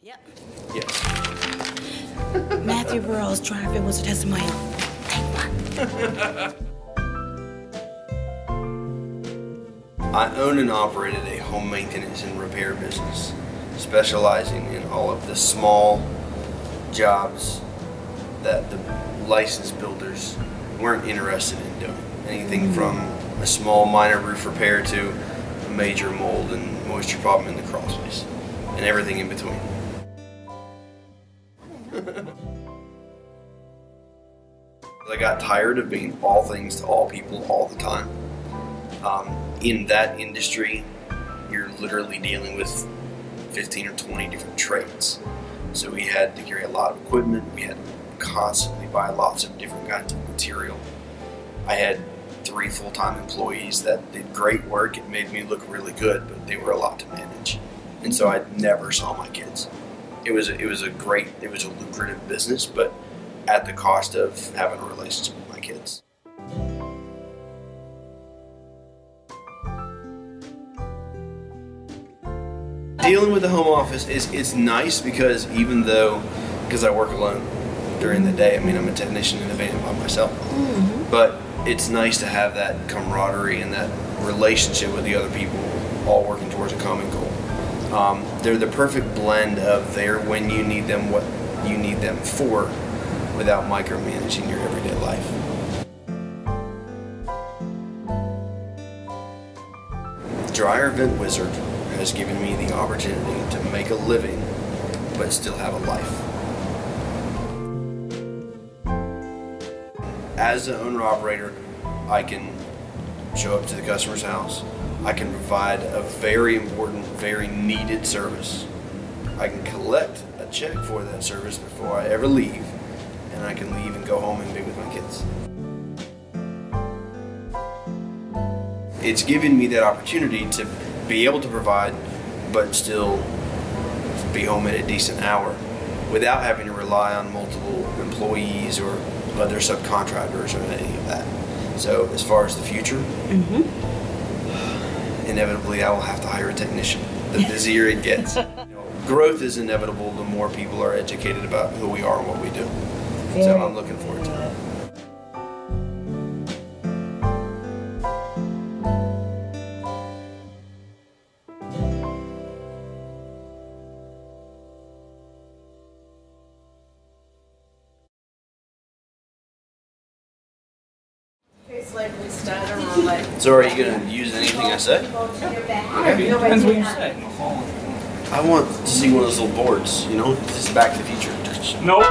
Yep. Yes. Matthew Burrell's driving was a testimonial. Take one. I own and operated a home maintenance and repair business, specializing in all of the small jobs that the licensed builders weren't interested in doing. Anything from a small minor roof repair to a major mold and moisture problem in the crawl space, and everything in between. I got tired of being all things to all people all the time. In that industry, you're literally dealing with 15 or 20 different trades. So we had to carry a lot of equipment, we had to constantly buy lots of different kinds of material. I had 3 full-time employees that did great work. It made me look really good, but they were a lot to manage. And so I never saw my kids. It was a lucrative business, but at the cost of having a relationship with my kids. Dealing with the home office it's nice because because I work alone during the day. I mean, I'm a technician in a van by myself. But it's nice to have that camaraderie and that relationship with the other people, all working towards a common goal. They're the perfect blend of there when you need them, what you need them for, without micromanaging your everyday life. Dryer Vent Wizard has given me the opportunity to make a living, but still have a life. As the owner-operator, I can show up to the customer's house. I can provide a very important, very needed service. I can collect a check for that service before I ever leave, and I can leave and go home and be with my kids. It's given me that opportunity to be able to provide, but still be home at a decent hour without having to rely on multiple employees or other subcontractors or any of that. So as far as the future, inevitably I will have to hire a technician the busier it gets. Growth is inevitable the more people are educated about who we are and what we do. So I'm looking forward to it. So are you going to use anything I say? Okay. Depends what you say. I want to see one of those little boards, you know? This is Back to the Future. Nope.